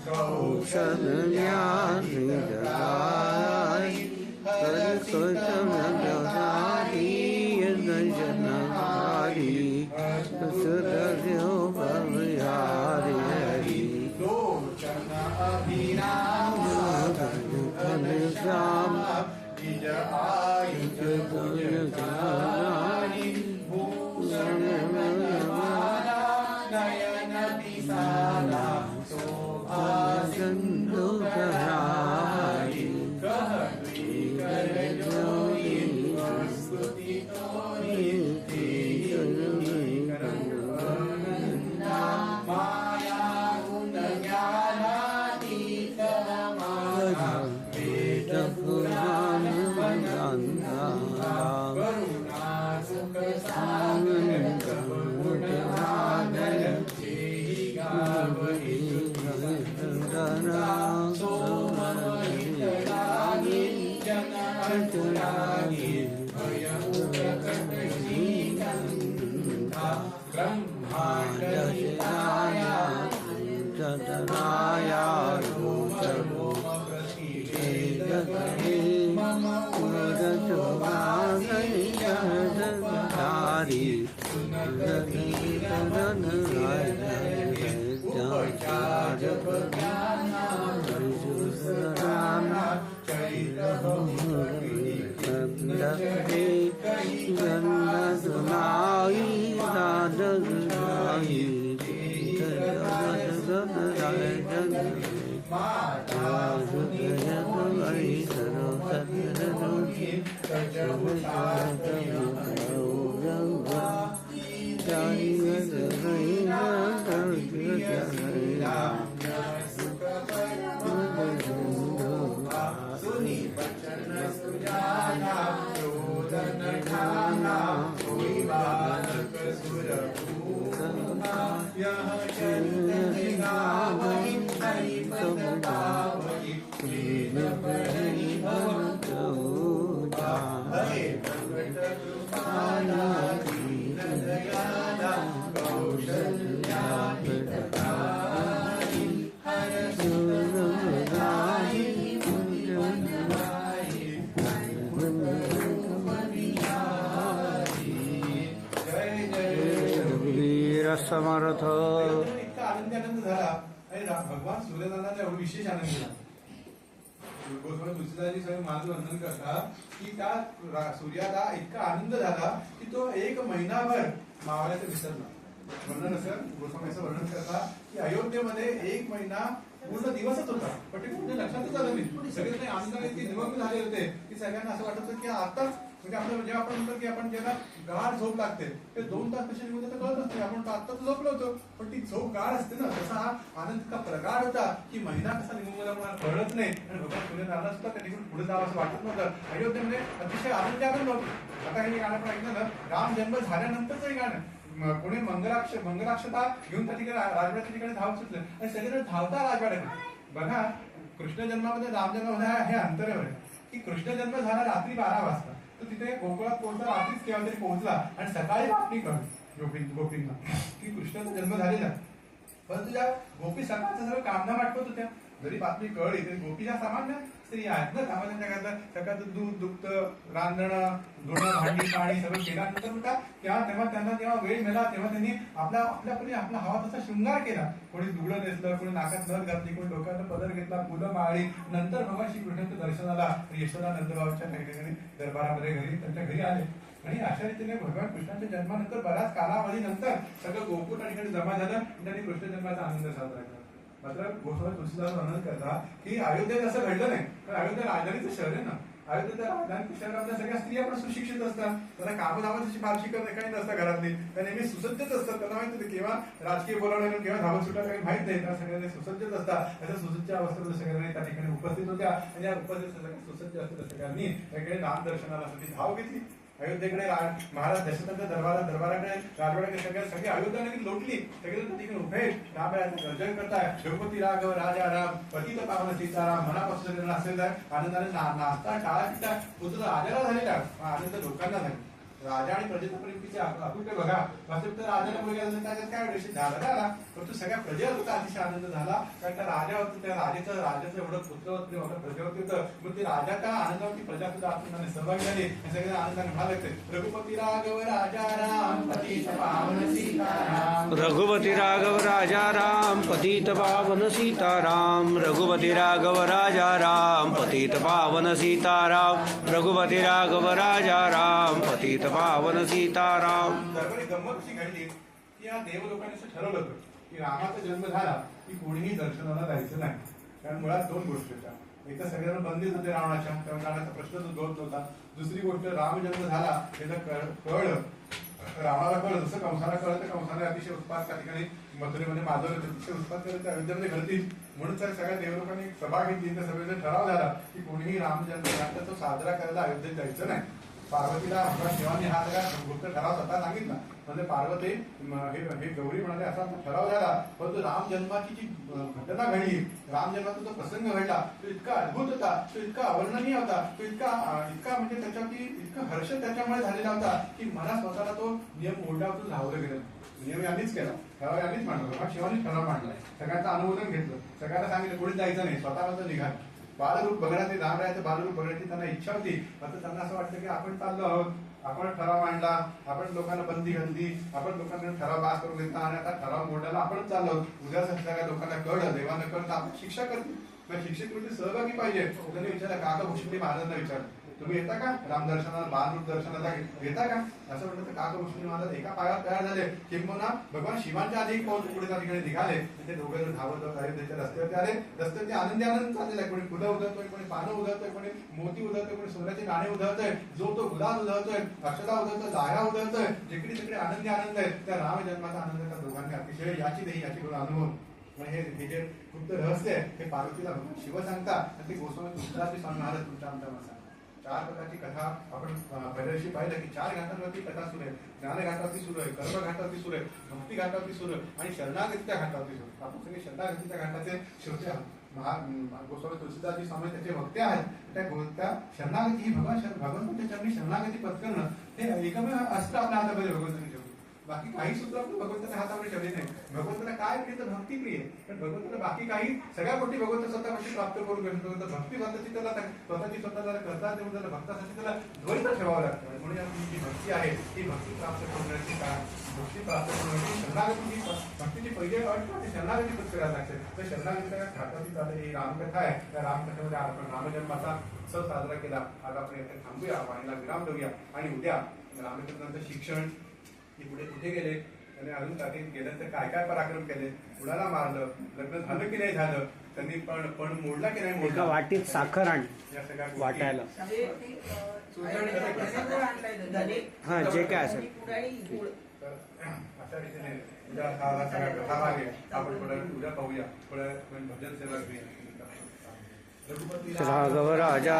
कौशल ज्ञान जगाई तत्सुतमगधारी जनधारी सुरदेव भवयारि हरि लोचन अभिराम घन श्याम निज आयुष गुणधारी भूषण नयन विशाला शोभा सिंधुधरारी कहती कर जोई स्तुति तोरी माया गुण ज्ञानातीत वेद पुराण करुणा सुख सागर गुण आदर गावहि सोमहितरागी जनअन्तरागी भयमुखकटजीगन्धा ब्रह्माण्डहिताया ततराया रूपप्रसीदेदकरे मम पुरजोवासनिजहदधारी सुनी बचन सुजाना रोदन ठाना कोई बालक सुरपूर्णा यह चरित गावहि हरि पद पावहि प्रेम बड़ि भवतोजा हरे प्रगट कृपाला दीन दयाला कौशल्या प्रदायि हर सुरराहि समर्थ इतका आनंद झाला आणि भगवान सूर्यनारायणाचा एवढा विशेष आनंद झाला. गोस्वामी तुलसीदासजी सगळे माझं वर्णन करतात की त्या सूर्याला इतका आनंद झाला की तो एक महिनाभर मावळ्याचं विसरला. वर्णन असं गोस्वामी असं वर्णन करतात की अयोध्येमध्ये एक महिना पूर्ण दिवसच होता, पण ते कुठे लक्षातच आलं नाही. सगळे आनंदाने इतके निमग्न झाले होते की सगळ्यांना असं वाटत होतं की आताच म्हणजे आपल्याला जेव्हा आपण म्हणतो की आपण जेव्हा गाढ झोप लागते ते 2 तास कसे निघून तर कळत असते. आपण आत्ताच झोपलो होतो, पण ती झोप गाढ असते ना. तसा हा आनंद इतका प्रगाढ होता की महिना कसा निघून गेला मला कळत नाही. आणि भगवान सूर्यनारायण सुद्धा त्या ठिकाणी पुढे जावं असं वाटत नव्हतं. अयोध्येमध्ये अतिशय आनंदी आनंद होतो. आता हे गाणं आपण ऐकलं ना, राम जन्म झाल्यानंतरच हे गाणं कोणी मंगलाक्षता घेऊन त्या ठिकाणी राजवाड्याच्या ठिकाणी धावत सुटलं आणि सगळेजण धावता राजवाड्याकडे. बघा, कृष्ण जन्मामध्ये राम जन्मामध्ये हे अंतरावर आहे की कृष्ण जन्म झाला रात्री 12 वाजता, तर तिथे गोकुळात पोहोचला रात्रीच केव्हा तरी पोहोचला आणि सकाळी बातमी कळली गोपींना की कृष्णाचा जन्म झालेला. परंतु ज्या गोपी सकाळचं सगळं कामना वाटत होत्या, जरी बातमी कळली तरी गोपीच्या सामान्य स्त्री आहेत ना, सामान्य जगात सकाळचं दूध दुग्ध रांधणं धुणं भांडी पाणी सगळं केल्यानंतर तेव्हा त्यांना जेव्हा वेळ मिळाला तेव्हा त्यांनी आपल्यापणे आपला हवा तसा शृंगार केला. कोणी दुगडं नेसलं, कोणी नाकात नथ घातली, कोणी डोक्यात पदर घेतला, फुलं माळली. नंतर भगवान श्रीकृष्णाचं दर्शनाला यशोदा नंदबाबाच्या ठिकाणी दरबारामध्ये घरी त्यांच्या घरी आले. आणि अशा रीतीने भगवान कृष्णाच्या जन्मानंतर बऱ्याच कालावधीनंतर सगळं गोकुळ त्या ठिकाणी जमा झालं आणि त्यांनी कृष्ण जन्माचा आनंद साजरा केला. मात्र गोस्वामी तुलसीदास वर्णन करतात की अयोध्येत असं घडलं नाही, कारण अयोध्या राजधानीचं शहर आहे ना. अयोध्येच्या राजधानी शहरातल्या सगळ्या स्त्रिया पण सुशिक्षित असतात, त्यांना कामधामाची फारशी काही नसतं घरातली, त्या नेहमी सुसज्जत असतात. त्यांना माहिती होतं केव्हा राजकीय बोलावलं केव्हा धावत सुटा काही माहित नाही, त्या सगळ्यांनी सुसज्जत असतात. त्याच्या सुसज्ज अवस्थेमध्ये सगळ्यांनी त्या ठिकाणी उपस्थित होत्या आणि या उपस्थित सुसज्ज असलेल्या सगळ्यांनी त्याकडे नाम दर्शनासाठी धाव घेतली. अयोध्येकडे महाराज दशरथांच्या दरबाराकडे राजवाड्याकडे सगळी अयोध्या नगरी लोटली. सगळे त्या ठिकाणी उभे गर्जन करताय, रघुपती राघव राजा राम पतित पावन सीताराम मनापासून सगळ्यांना असेल आनंदाने नाचता टाळा पिटा पुत्र राजाला झालेला आनंद लोकांना झाला. राजा आणि प्रजेच्या प्रेमची आपुलकी बघा. वास्तविक तर राजाला मुलगा झाला त्याच्यात काय विषय झाला, परंतु सगळ्या प्रजेला अतिशय आनंद झाला. कारण त्या राजा होतं, त्या राजाचं एवढं पुत्रवत प्रेम होतं, प्रजेवरती होतं. मग ते राजाच्या आनंदावरती प्रजा सुद्धा आनंदाने सहभागी झाली. हे सगळ्या आनंदाने म्हणाले रघुपती राघव राजा राम पतित पावन सीताराम. रघुपती राघव राजा राम पतित पावन सीताराम. रघुपती राघव राजा राम पतित पावन सीताराम. रघुपती राघव राजा राम पतित पावन सीताराम. दरबारी गंमत अशी घडली की या देव लोकांनी असं ठरवलं होतं की रामाचा जन्म झाला की कोणीही दर्शनाला जायचं नाही. कारण मुळात दोन गोष्टी होत्या. एक तर सगळ्यांना बंदीच होते रावणाच्या, त्यामुळे रावणाचा प्रश्नच उद्भवत नव्हता. दुसरी गोष्ट राम जन्म झाला त्याचं कळलं, रावणाला कळलं, जसं कंसाला कळलं तर कंसाने अतिशय उत्पात त्या ठिकाणी मथुरेमध्ये माजवलं, अतिशय उत्पात करत त्या अयोध्येमध्ये घडतील. म्हणून तर सगळ्या देव लोकांनी सभा घेतली. त्या सभेचा ठराव झाला की कोणीही राम जन्म तो साजरा करायला अयोध्येत जायचं नाही. पार्वतीला भगवान शिवांनी हा सगळा गुप्त ठराव स्वतः सांगितला. म्हणजे पार्वती हे गौरी म्हणाले असा ठराव झाला. परंतु राम जन्माची जी घटना घडली, राम जन्माचा जो प्रसंग घडला तो इतका अद्भुत होता, तो इतका अवर्णनीय होता, तो इतका म्हणजे त्याच्यावरती इतका हर्ष त्याच्यामुळे झालेला होता की मला स्वतःला तो नियम मोडल्यावर धावलं गेलं. नियम यांनीच केला, ठराव यांनीच मांडला, भगवान शिवानीच ठराव मांडला. सगळ्यांचं अनुमोदन घेतलं, सगळ्यांना सांगितलं कोणी जायचं नाही, स्वतः निघाल. बालरूप बघण्याची, रामरायाचं बालरूप बघण्याची त्यांना इच्छा होती. आता त्यांना असं वाटतं की आपण चाललो आहोत, आपण ठराव मांडला, आपण लोकांना बंदी घातली, आपण लोकांना ठराव पास करून घेतला आणि आता ठराव मोडायला आपण चाललो आहोत. उद्या सगळ्या लोकांना कळलं, देवानं कळलं आपण शिक्षा करतील. शिक्षक म्हणजे सहभागी पाहिजे. त्यांनी विचारलं, काका भूषणी महाराजांना विचारलं, तुम्ही येता का रामदर्शनाला, बालरूप दर्शनाला येता का? असं म्हटलं तर काका भूषणी महाराज एका पायावर तयार झाले. किंबहुना भगवान शिवांच्या आधी पुढे त्या ठिकाणी निघाले. ते दोघे धावत अयोध्येच्या रस्त्यावरती आले. रस्त्यावरती आनंद चाललेला आहे. कोणी फुलं उधळतोय, कोणी पानं उधळतोय, कोणी मोती उधळतोय, कोणी सोन्याची नाणी उधळतोय, जो तो गुलाब उधळतोय, अक्षता उधळतोय, लाह्या उधळतोय. जिकडे तिकडे आनंद आहे. त्या राम जन्माचा आनंद त्या दोघांनी अतिशय याची अनुभव. हे जे गुप्त रहस्य आहे ते पार्वतीला शिव सांगता आणि ते गोस्वामी तुळशीदास स्वामी महाराज तुमच्या आमच्या सांगतात. 4 प्रकारची कथा आपण पहिल्याशी पाहिलं की 4 घाटांवरती कथा सुरू आहे. ज्ञान घाटावरती सुरू आहे, कर्म घाटावरती सुरू आहे, भक्ती घाटावरती सुरू आहे आणि शरणागतीच्या घाटावरती सुरू आहे. आपण सगळे शरणागतीच्या घाटाचे श्रोते आहोत. गोस्वामी तुळशीदासजी स्वामी त्याचे वक्ते आहेत. त्या शरणागती ही भगवंताच्या चरणी शरणागती पत्करणं हे एकमेव अस्त्र आपल्या हातामध्ये भगवंतांनी ठेवलं. बाकी काही सूत्र आपण भगवंताच्या हातामध्ये ठेवले नाही. भगवंताला काय प्रिय तर भक्ती प्रिय, पण भगवंताला बाकी काही सगळ्या गोष्टी भगवंत स्वतःपाशी प्राप्त करून घेतो. भक्ती स्वतःची त्याला करता देऊन त्याला भक्तासाठी त्याला द्वैत ठेवावं लागतं. म्हणून आपली जी भक्ती आहे ती भक्ती प्राप्त करण्याची भक्ती प्राप्त करण्याची शरणागती, भक्तीची पहिली अट म्हणजे शरणागती पत्करायला लागते. तर शरणागतीच्या घाटाची चाललेली ही रामकथा आहे. त्या रामकथेमध्ये आपण रामजन्माचा उत्सव साजरा केला. आज आपण इथे थांबूया, वाणीला विराम देऊया आणि उद्या रामचंद्रांचं शिक्षण की पुढे कुठे गेले, त्यांनी अजून काही गेल्यानंतर काय काय पराक्रम केले, कुणाला मारलं, लग्न झालं की नाही झालं, त्यांनी पण मोडला की नाही मोडला, वाटीत साखर आण या सगळ्या वाटायला, हा जे काय असेल अशा रीतीने उद्या हा सगळ्या कथा आहे. आपण उद्या पाहूया, थोड्या भजन सेवा घेऊया. राघव राजा